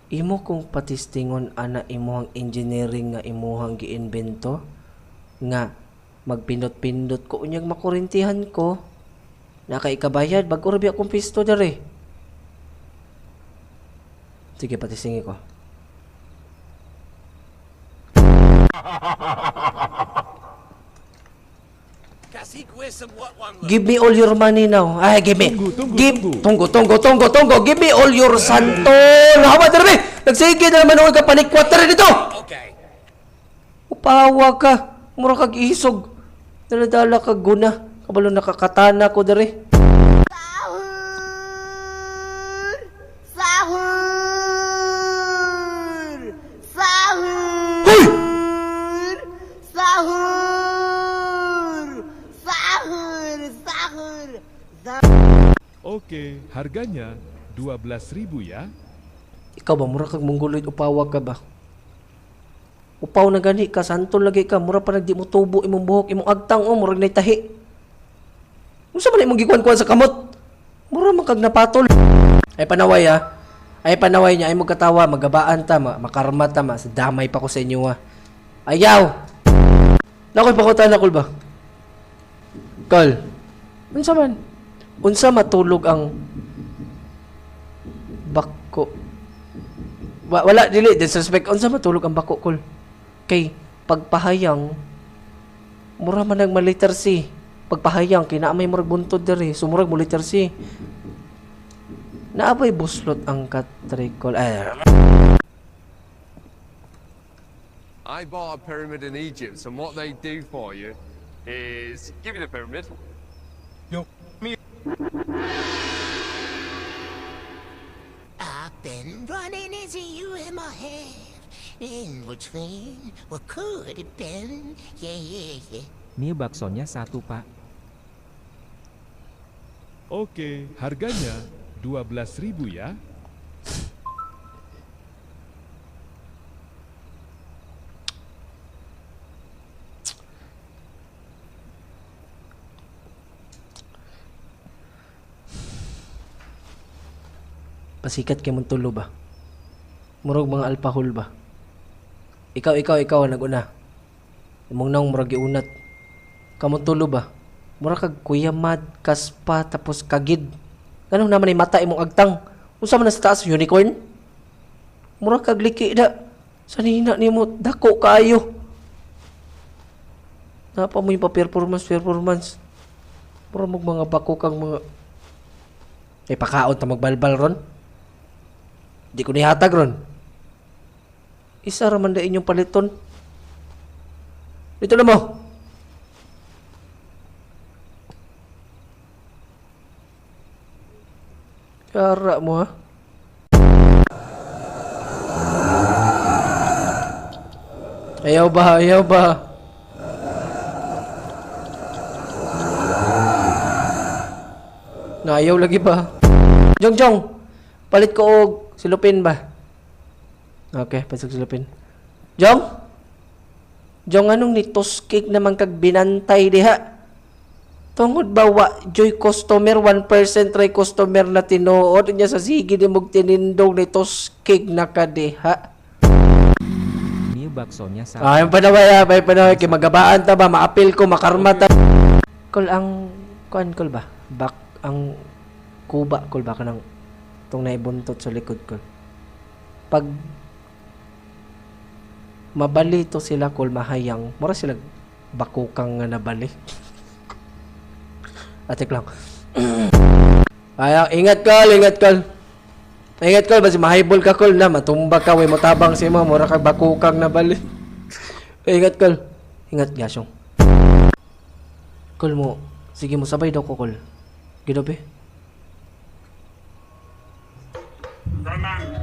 imo kung patistingon ana imuhang engineering nga imuhang giinbento nga magpindot-pindot ko unyag makurintihan ko nakaikabayad bago rabi akong pisto dere. Sige, patistingi ko. Give me all your money now. Ay, give me. Tunggo. Give me all your santol. Hawa, dere. Nagsige na naman ka panikwater dito. Okay. Upawa ka. Mura kag isog. Daladala kag guna. Kabalo nakakatana ko dere. Hoy! Oke, harganya 12.000 ya. Ikaw ba, mura kag mongguloid upawa ka ba? Upaw na gani ka, santol lagi ka, mura pa nagdi mo tubo imong buhok, imong agtang o, mura na tahi. Musa man imong gikuan-kuan sa kamot? Mura man kag napatol. Ay panaway ha. Ay panaway niya, ay mo katawa, magabaan ta, makarma ta, damay pa ko sa inyo ha. Ayaw! Nakoy pakutan na, Kol ba? Kol, unsa man? Unsa matulog ang bako? Wala, dili, disrespect. Unsa matulog ang bako, Kol? Kay, pagpahayang, mura man nagmaliter C. Pagpahayang, kinaamay murag buntod diri, sumurag mo liter C. Naabay buslot ang katrikol. I bought a pyramid in Egypt, and what they do for you is give you the pyramid. I've been running into you in my head, in between what could have been, yeah. Nih baksonya 1 pak. Oke, harganya 12.000 ya. Pasikat kay mong tulo ba? Murag mga alpahol ba? Ikaw naguna. Imong nang murag giunat. Kamong tulo ba? Murag kag Kuya Mad, Kaspa, tapos Kagid. Ganun naman ay mata imong agtang. Unsa man na sa taas unicorn? Murag kag liki da. Sanina nimo dako kaayo. Napa mo yung performance. Murag mo mga bako kang mga ay pakaon ta magbalbal ron. Di ko nihatag ron. Isa raman da inyong paliton. Dito na mo. Kara mo ha. Ayaw ba? Ayaw lagi ba? Jong, palit ko og silupin ba? Okay, pasok silupin. Jong, anong ni toskik naman kag binantay diha? Tungod ba wa joy customer 1% try customer na tinuod niya sa sige di mog tinindog ni toskik na kadiha. Nih baksonya 1. Ay panaway kay magabaan ta ba maapil ko makarma ta. Kol ang kuan kol ba? Bak ang kuba kol ba kanang tong naibuntot sa likod kol. Pag mabali to sila kol mahayang, mura sila bakukang nga nabali. Atik lang. Ay, ingat kol. Ingat kol, basi mahibol ka kol na matumba ka way motabang si mo mura kag bakukang nabali. Ingat kol. Ingat gasyong. Kol mo, sige mo sabay daw ko kol. Gidobe. Command